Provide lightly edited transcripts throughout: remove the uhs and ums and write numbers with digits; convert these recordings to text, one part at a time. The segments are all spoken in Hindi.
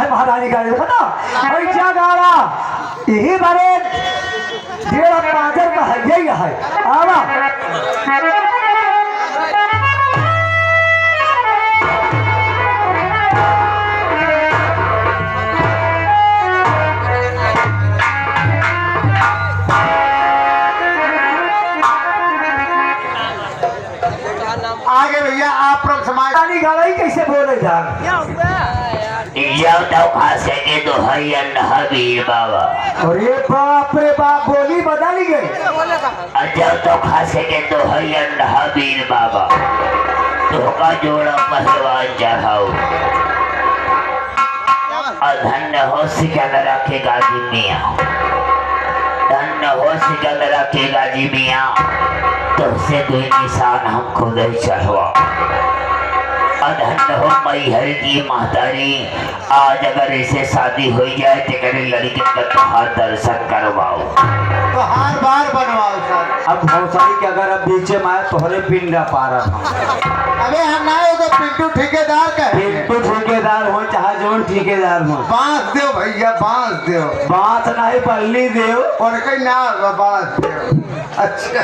महारानी का पता और क्या गाड़ा यही बारे 1.5 का है यही है आवा आगे भैया आप लोग समाज गाड़ा ही कैसे बोले जा जब तक खासेंगे तो हयन हबीर बाबा। अरे बाप रे बाप बोली बदल गई। जब तक खासेंगे तो हयन हबीर बाबा धोखा जोड़ा पहलवान चढ़ाओ और धन्य हो सिकंदर रखेगा जी मियाँ धन्य हो सिकंदर रखेगा जी मियाँ तुमसे कोई निशान हम खुद ही चढ़वा धन्य हो मैहर की महतारी आज अगर ऐसे शादी हो जाए तो करे लड़की का तोहार दर्शन करवाओ तो हार बार बनवाओ सर। अब भौसारी के अगर अब बीचे में आए तोहरे पिंडा पारा अबे हम ना हो तो पिंटू ठेकेदार का पिंटू ठेकेदार हो चाहे जोन ठेकेदार हो बांस दो भैया बांस दो बांस नहीं पल्ली देव और कहीं ना बांस दो। अच्छा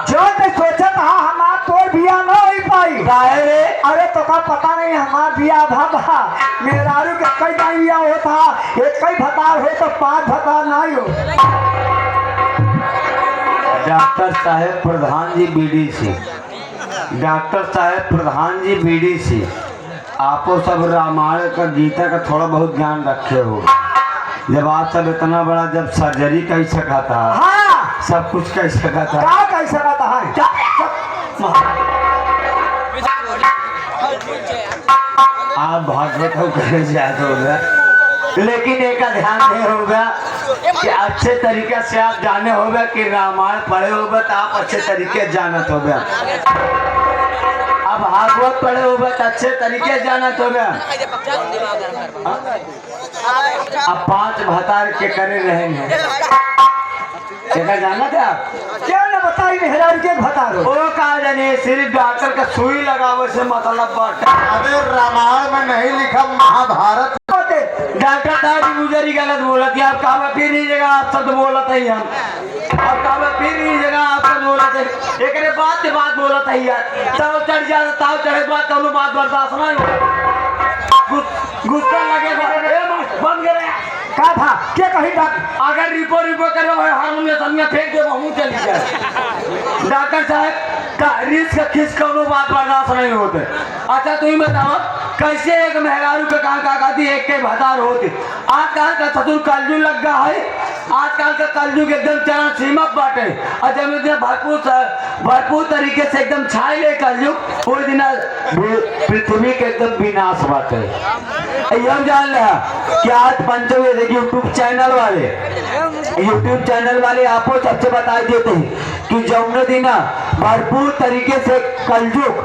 जो ते सोचा था हमार तोर बिया न हो पाई रे अरे तो का पता नहीं हमार बिया भाभा मेरारू के कई टाइम बिया होता एक कई भतार हो तो 5 भतार नहीं हो। डॉक्टर साहेब प्रधान जी बीडीसी डॉक्टर साहेब प्रधान जी बीडीसी आपो सब रामायण का गीता का थोड़ा बहुत ध्यान रखे हो जब आप सब इतना बड़ा जब सर्जरी कर सका था हाँ सब कुछ कर सका था क्या कर सका था आप भागवत हो कर जाते होगा लेकिन एक का ध्यान नहीं होगा कि अच्छे तरीके से आप जाने होगा कि रामायण पढ़े होगा तो आप अच्छे तरीके जानत होगा अब भागवत पढ़े होगा तो अच्छे तरीके जानत होगा अब 5 भतार के करे रहेंगे क्या जाना था क्या ना बताई मेहरारू के भतार हो ओ कहा जाने सिर्फ डॉक्टर का सुई लगावे से मतलब बात अबे रामायण में नहीं लिखा महाभारत डॉक्टर साहब गुजरी गलत बोला थी आप कहा फिर नहीं जगह आप सब बोला था हम अब कहा फिर नहीं जगह आप सब बोला था एक बात बोला था यार ताव चढ़ जाता ताव चढ़े बात कौन बात बर्दाश्त नहीं गुस्सा लगे बन गए क्या था क्या कही अगर रिपो करो हारमोनियम सनिया फेंक दे मुँह चली जाए डॉक्टर साहब का रिस्क खिस कौनो बात बर्दाश्त नहीं होते। अच्छा तुम बताओ कैसे एक मेहरारू के कहा थी एक के भतार होती आजकल का चतुर कलजू लग गया है आजकल का कलयुग एकदम चरण सीमा बाटे और जब भरपूर तरीके से एकदम छाई ले कलयुग कोई दिन पृथ्वी के एकदम विनाश बाटे। हम जान रहा कि आज पंचवे यूट्यूब चैनल वाले आपको सबसे बता देते हैं कि जौने दिन भरपूर तरीके से कलयुग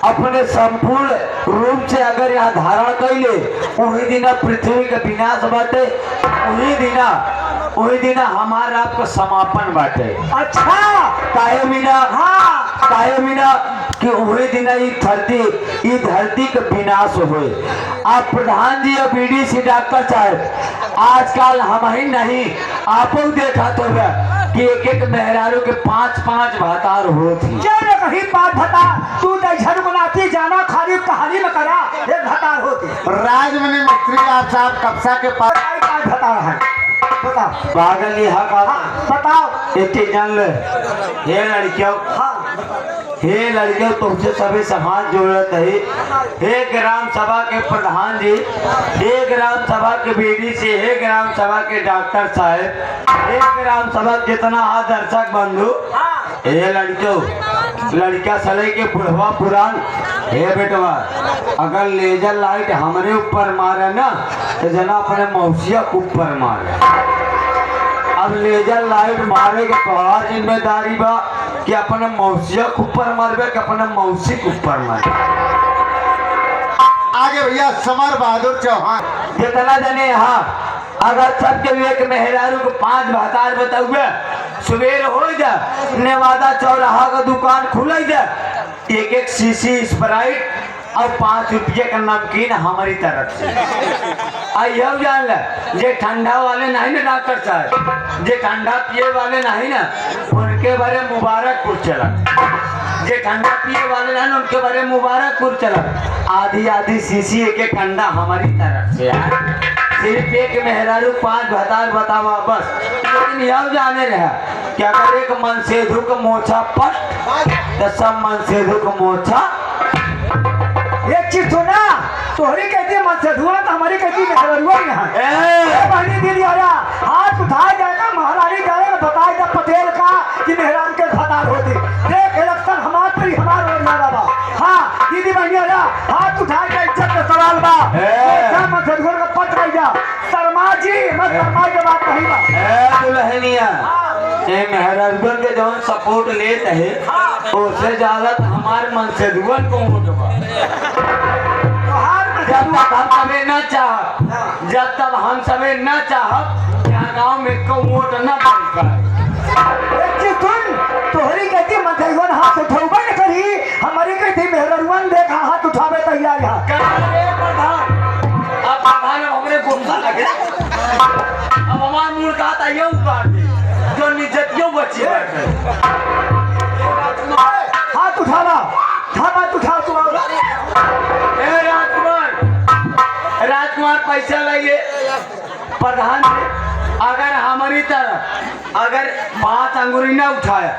अपने संपूर्ण रूप से अगर यहाँ धारण कैले वही दिन पृथ्वी के विनाश बाटे वही दिन हमारा आपका समापन बाटे। अच्छा काहे बिना हाँ काहे बिना कि वही दिन ये धरती का विनाश हुए। आप प्रधान जी और बीडीसी डॉक्टर साहब आजकल हम ही नहीं आप देखा तो कि एक मेहरारू के 5 भतार होती कहीं 5 भतार तू दर्शन बनाती जाना खाली कहानी में करा एक भतार होती राजमणि मिस्त्री आप साहब कब्जा के पास 5 भतार है बताओ पागल यहाँ का बताओ एक चीज जान ले हे लड़कियों हे लड़कियों तुमसे सभी समाज जरूरत है हे ग्राम सभा के प्रधान जी हे ग्राम सभा के बीडीसी हे ग्राम सभा के डॉक्टर साहब हे ग्राम सभा जितना दर्शक बंधु ए लड़को लड़का सले के बुढ़वा पुरान हे बेटवा, अगर लेजर लाइट हमरे ऊपर मारे ना तो जना अपने मौसिया के ऊपर मारे। अब लेजर लाइट मारे के तोहार जिम्मेदारी बा कि अपने मौसिया के ऊपर मारबे कि अपने मौसी के ऊपर मारबे। आगे भैया समर बहादुर चौहान। जितना जने यहाँ अगर सबके लिए एक मेहरारू को 5 भतार बताऊए, सवेर हो जा नेवादा चौराहा का दुकान खुल जा, एक शीशी स्प्राइट और 5 रुपये का नमकीन हमारी तरफ से। अब जान ले, जे ठंडा वाले नहीं ना डॉक्टर साहब, जे ठंडा पिए वाले नहीं ना उनके बारे मुबारकपुर चला। जे ठंडा पिए वाले नहीं उनके बारे मुबारकपुर चला। आधी आधी शीशी एक ठंडा हमारी तरफ से है। सिर्फ एक मेहरारू 5 भतार बतावा बस। लेकिन यह जाने रहा कि अगर एक मन से धुक मोछा पट तो सब मन से धुक मोछा। एक चीज सुना, तोहरी कहती है मन से धुआ तो हमारी कहती मेहरारूआ यहाँ बहनी दिल यारा हाथ उठाए जाएगा महारानी जाएगा बताए जब पटेल का कि मेहरान के भतार होती देख इलेक्शन हमार पर ही हमार हो जा रहा। हाँ दीदी बहनी यारा हाथ उठाए जा, इज्जत का सवाल बा मन से धुआ का पट रही जा। शर्मा जी मैं शर्मा के बात नहीं बा दुल्हनिया ये मेहरारू के जौन सपोर्ट लेते है उससे ज्यादा हमारे मन से धुआ को जब तक हम सभी न चाह, जब तक हम सभी न चाह गाँव में को वोट न बनता। तोहरी कहती मंथन हाथ उठाऊबा न करी, हमारी कहती मेहररुआन देखा हाथ उठावे तैयार यहाँ। अब प्रधान हमरे गुस्सा लगे, अब हमार मूल कहा था ये उतार दे जो निजत यो बची बैठे। हाथ उठाना, हाथ उठा तू। राजकुमार पैसा लगे प्रधान जी, अगर हमारी तरफ अगर 5 अंगुरी न उठाया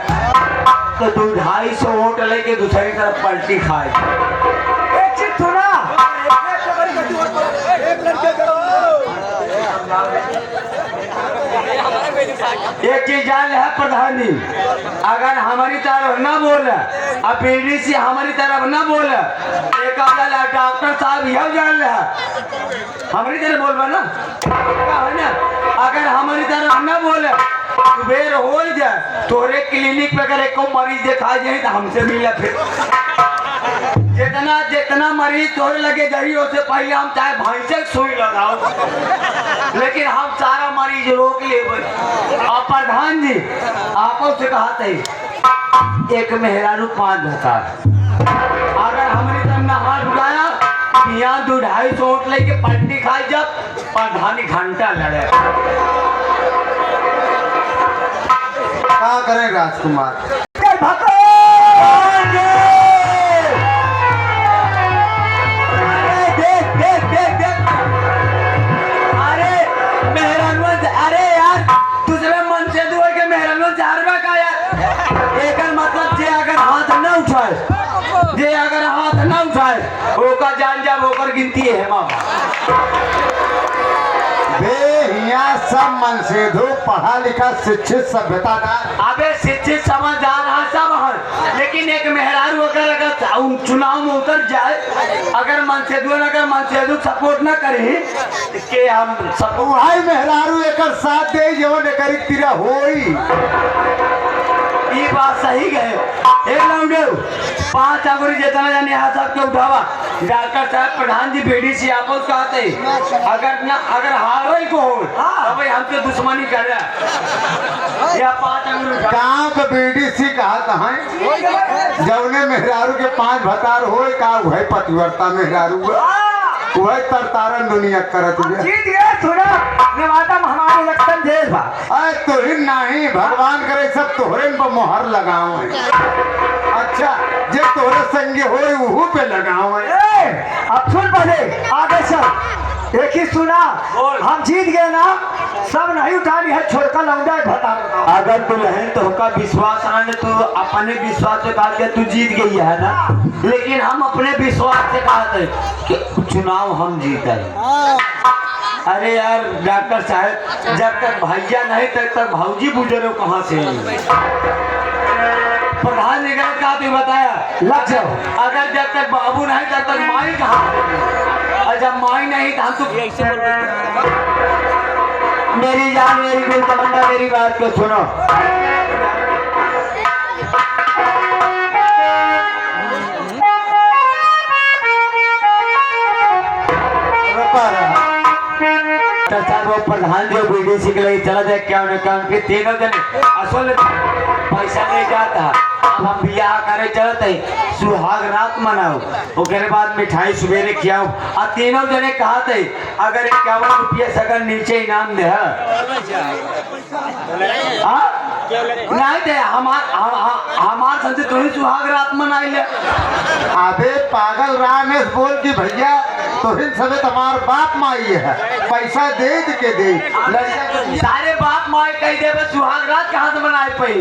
तो 250 वोट लेके दूसरी तरफ पलटी खाए। एक चीज सुना, एक चीज जान ले प्रधान जी, अगर हमारी तरफ न बोले अब पीडीसी हमारी तरफ न बोले एक डॉक्टर साहब यह जान ले हमारी तरफ बोलबा ना है ना। अगर हमारी तरफ न बोले बेर हो जाए तोरे क्लिनिक पे अगर एक मरीज देखा जाए तो हमसे मिला फिर जितना जितना मरीज तोरे लगे गई उससे पहले हम चाहे भैंसे सुई लगाओ, लेकिन हम सारा मरीज रोक ले। आप प्रधान जी आपो से कहा थे एक मेहरारू 5 भतार, अगर हमारी तरफ न हाथ उठाया यहाँ 250 वोट लेके पलटी खाई जब प्रधानी घंटा लड़े। क्या करें राजकुमार? जे अगर हाथ न उठाए ओकर जान जा ओकर गिनती है मामा। यहाँ सब मन से धो पढ़ा लिखा शिक्षित सभ्यतादार। अबे शिक्षित समझदार हाँ सब है, लेकिन एक मेहरारू अगर चुनाव में उतर जाए अगर मनसेधु सपोर्ट न करे के हम भाई मेहरारू एक साथ दे जवन एक तिरा होई। ये बात सही गए। एक लौंडे 5 अंगुरी जितना जाने यहाँ सबके उठावा। डॉक्टर साहब प्रधान जी बीडीसी आपस कहते अगर हारे को हो तो भाई हमसे दुश्मनी कर रहा या 5 अंगुरी गाँव के बीडीसी कहा है जवने मेहरारू के 5 भतार हो का वह पतिवर्ता मेहरारू वह तरतारन दुनिया करत जीत गए थोड़ा नेवादा में हमारे इलेक्शन देश बा। अरे तो ही नहीं भगवान करे सब तोहरे पर मोहर लगाओ। अच्छा जे तोहरे संगे हो वहू पे लगाओ। अब सुन पहले आगे चल। एक ही सुना हम जीत गए ना, सब नहीं उठानी है छोड़कर लौंडा बता। अगर तू लहन तो का विश्वास आने तो अपने विश्वास से कहा कि तू जीत गई है ना, लेकिन हम अपने विश्वास से कहा थे कि चुनाव हम जीते। अरे यार डॉक्टर साहब जब तक भैया नहीं तब तक भाऊजी बुजुर्ग कहाँ से लग जाओ। अगर जब तक बाबू नहीं तब तक माई कहाँ, और जब माई नहीं तो हम तो मेरी जान मेरी दिल तमन्ना मेरी बात को सुनो। वो प्रधान जो बीडीसी के लिए चला जाए क्या उन्हें काम के तीनों जने असल पैसा नहीं जाता। अब हम बियाह करे चलते सुहाग रात मनाओ, उसके बाद मिठाई सवेरे खियाओ, और तीनों जने कहा थे अगर 51 रुपये सगन नीचे इनाम दे नहीं दे हमार संसे तो ही सुहाग रात मनाई ले। अबे पागल रामेश बोल कि भैया तुहिन सबे तुम्हार बाप माई है, पैसा दे के दे। सारे बाप माए कह दे सुहाग रात कहाँ से मनाए पाई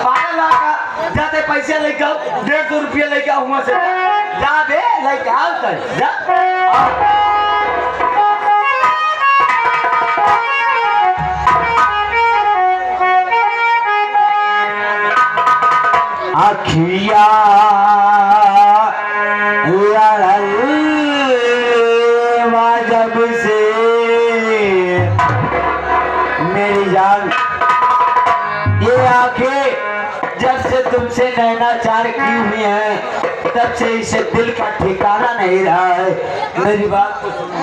पागल लाका जाते पैसे लेके 150 रुपये लेके हुआ से जा बे लेके आओ कर जा। अखिया जब से मेरी जान ये आंखें जब से तुमसे नैनाचार की हुई है तब से इसे दिल का ठिकाना नहीं रहा है। मेरी बात को सुनो।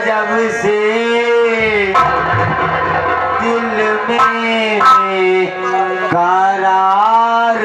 जब से दिल में करार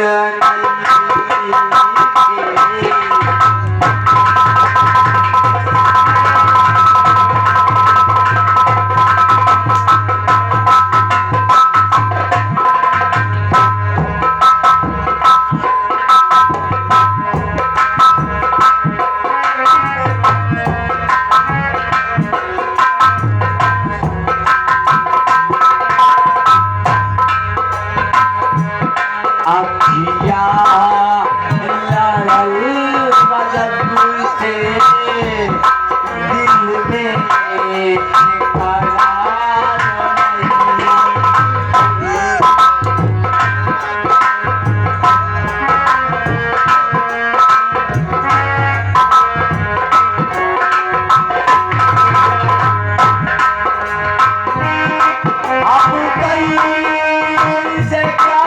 से क्या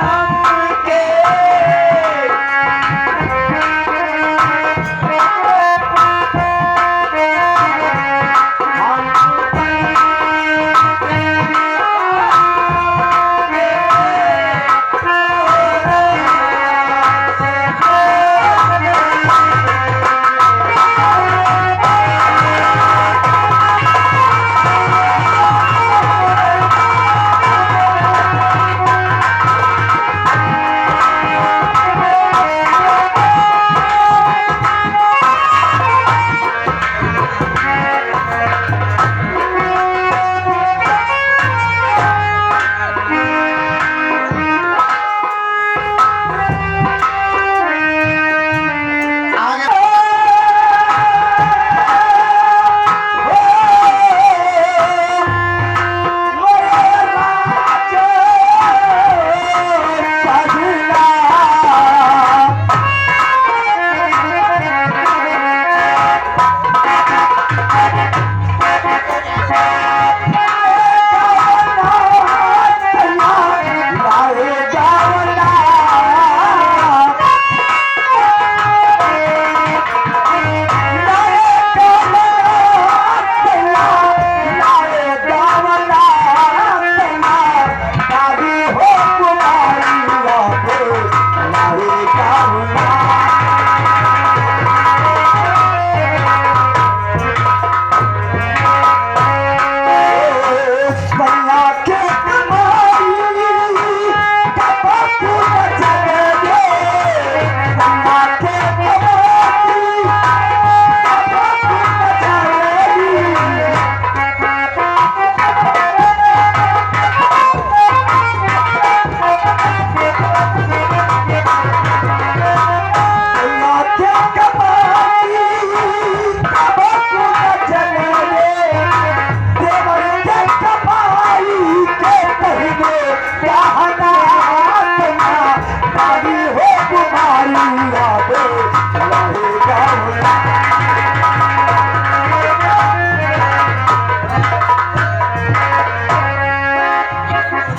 हमके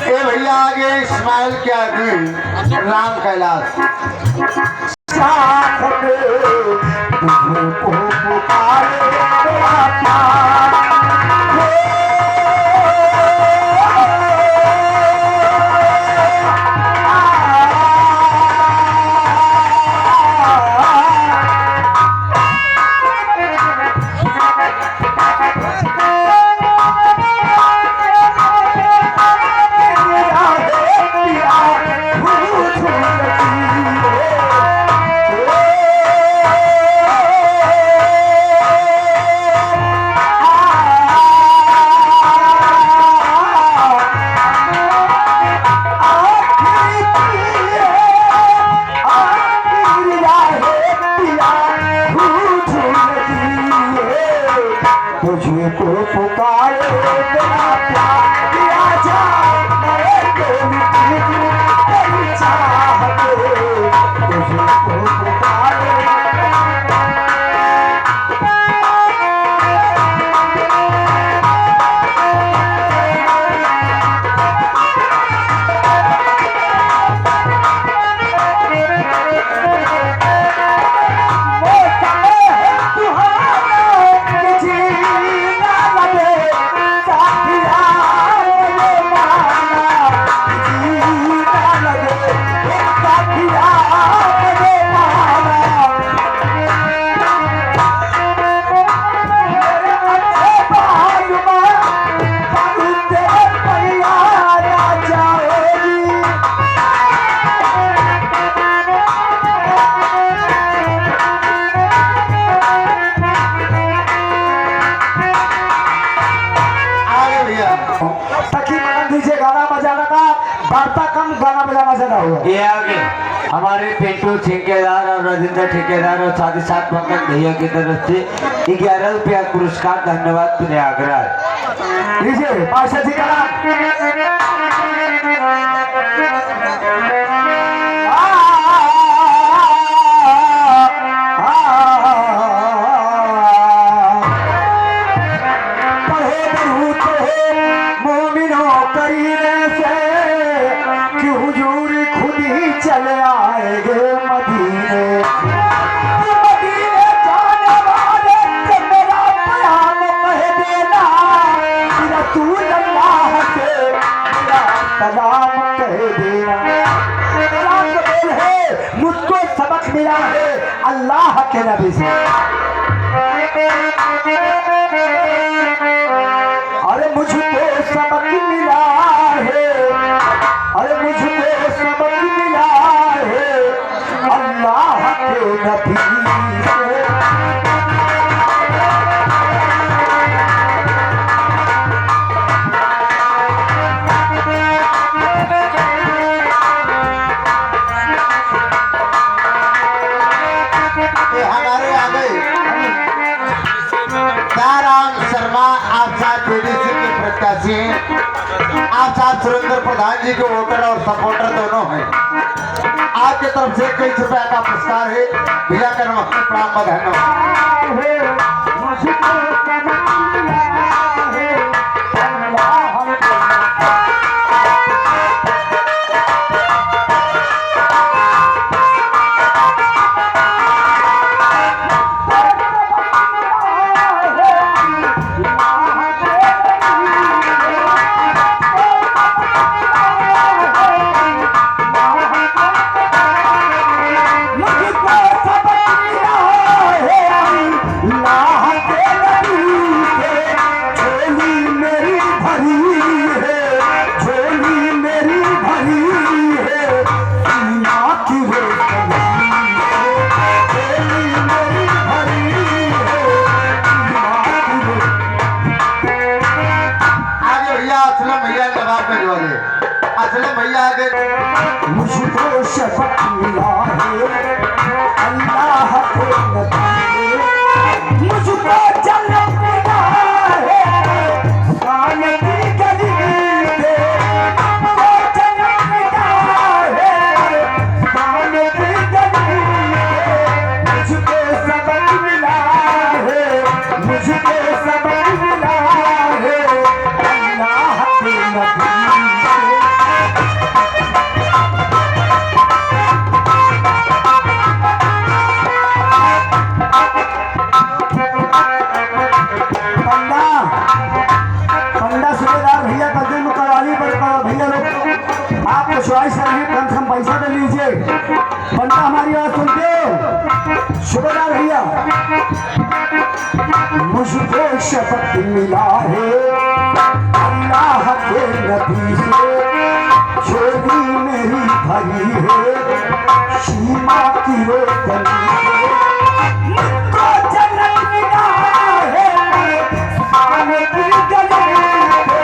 ए भैया आगे इस्माइल के आदमी राम कैलाश साथ में तुझको पुकारे तुझको पुकारे तेरा प्यार किया जाए मेरे दिल की तेरी चाहत तुझको पुकारे वो समय है तुहारा कि जीना लगे साथिया ये माना जीना लगे साथिया ये माना मेरे अच्छे बालुमा बालू तेरे पैया जाएगी आगे भैया सखी मना दीजिए गाना बजाना का वार्ता कम गाना बजाना ज्यादा हुआ ये आगे हमारे पिंटू ठेकेदार और राजेंद्र ठेकेदार और साथ ही साथ पंकज भैया की तरफ से 11 रुपया पुरस्कार धन्यवाद प्रयागराज। लीजिए पार्षद जी का पढ़े बहुत मोमिनो करीने से कि हुजूर खुद ही चले आएंगे मदीने मदीने जाने वाले से मेरा प्यार कह देना कि रसूल अल्लाह से मेरा सलाम कह देना सलाम कबूल है मुझको सबक मिला है अल्लाह के नबी से अरे मुझको सबक मिला है अरे मुझको सबक मिला है अल्लाह के नबी से ये हमारे आ गए दाराम शर्मा आप साहब पीडीसी के प्रत्याशी हैं आप साहब सुरेंद्र प्रधान जी के वोटर और सपोर्टर दोनों हैं आपके तरफ से 21 रुपया का पुरस्कार है भैया का नमस्ते प्रणाम व धन्यवाद मुझको सबक मिला है अल्लाह के मुझको सबक मिला है अल्लाह के नबी से झोली मेरी भरी है झोली मेरी भरी है सीना की रोशनी है झोली मेरी भरी है सीना की रोशनी आगे भैया असलम भैया जवाब में जो है असलम भैया आगे मुझको शफक मिला है अल्लाह के नबी से मुझको जन्नत मिला है शान की गली से मुझको जन्नत मिला है शान की गली बनता हमारी बात सुनते हो सुबेदार भैया। मुझको शपथ मिला है अल्लाह के नबी से, चोरी मेरी भरी है सीमा की रोशनी से। मुझको जन्नत मिला है सामने की गली से,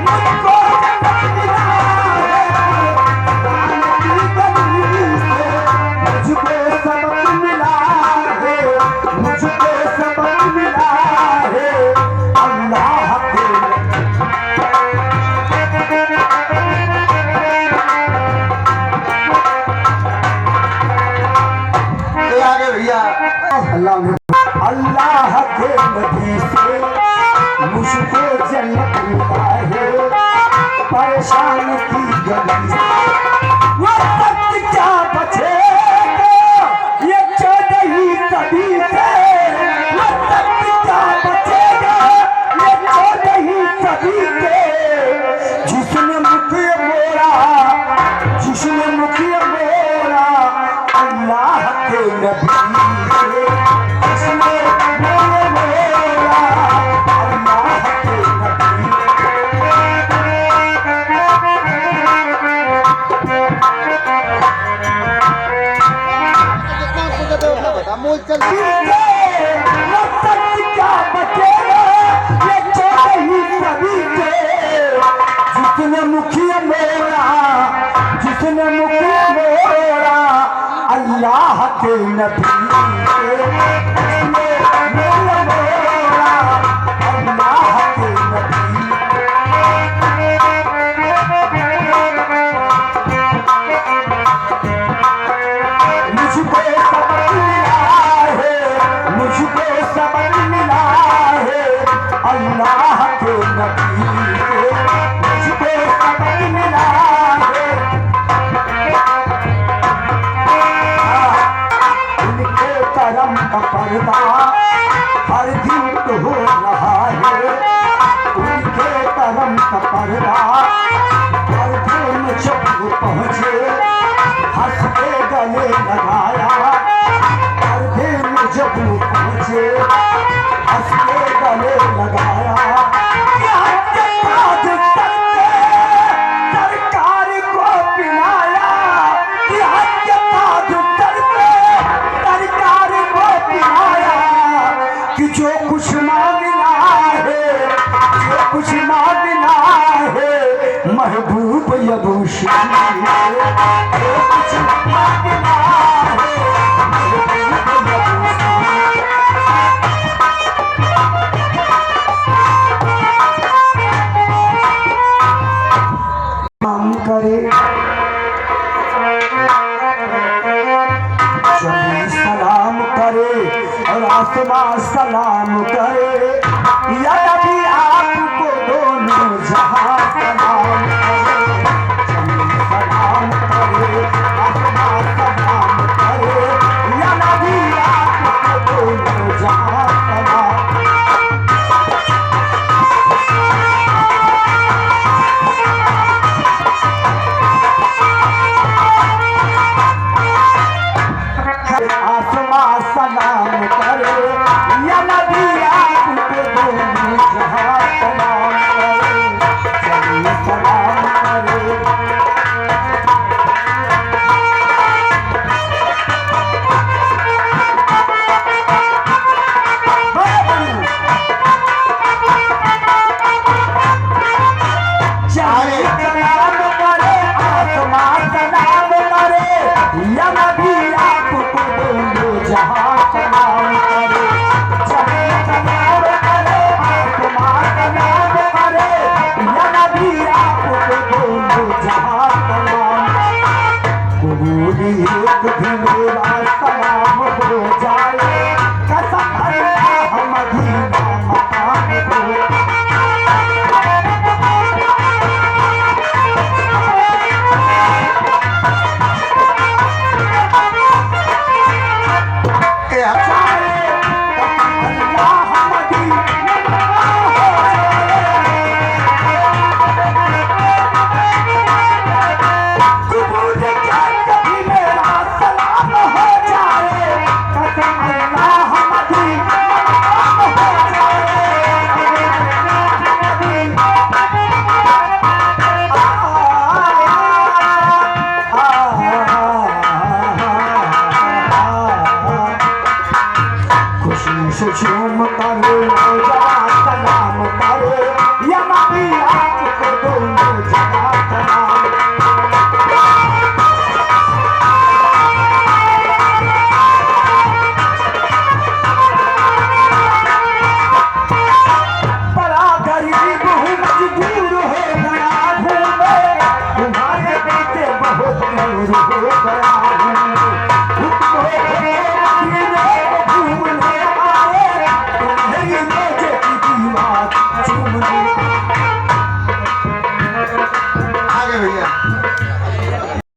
मुझको जन्नत मिला है सामने की गली से। मुझको सबक मिला है, मुझको सबक मिला है अल्लाह के। आगे भैया अल्लाह के नबी से मुझको जन्नत मिला है परेशान की गली से। वो वक्त क्या बचेगा ये 14वीं सदी से, वो वक्त क्या बचेगा ये 14वीं सदी से। जिसने मुखिया मोड़ा, जिसने मुखिया मोड़ा अल्लाह के नबी से, जिसने मुखिया मोड़ा अल्लाह के नबी। क्या बचेगा ये 14वीं सदी से। जिसने मुखिया मोड़ा, जिसने मुखिया मोड़ा अल्लाह के नबी से, जिसने मुखिया मोड़ा अल्लाह के नबी। मुझको सबक मिला है, मुझको सबक मिला है अल्लाह के नबी से, मुझको सबक मिला है। उनके करम का पर्दा हर दिन तो हो रहा है, उनके करम का पर्दा हर दिन जब वो पहुँचे हंस के गले लगाया। हर दिन जब वो पहुँचे हंस के गले लगाया। यहाँ के ताज सर पे सरकार को पिलाया, यहाँ के ताज सर पे सरकार को पिलाया। कि जो कुछ मांगना है, जो कुछ मांगना है महबूब यबूशी है, जो कुछ मांगना है महबूब यबूशी। काम करे जमीन सलाम करे और आसमां सलाम करे, या नबी आपको दोनों जहां सलाम करे। जमीन सलाम करे आसमां सलाम करे, या नबी आपको दोनों जहां सलाम। आसमां सलाम करे या नबी आपको दोनों जहां सलाम करे। जमीन सलाम करे शुम करे सलाम करे या नबी आपको दोनों जगह सलाम। बड़ा गरीब हूँ मजबूर हो गया हूँ मैं तुम्हारे बेटे बहुत दूर हो गया।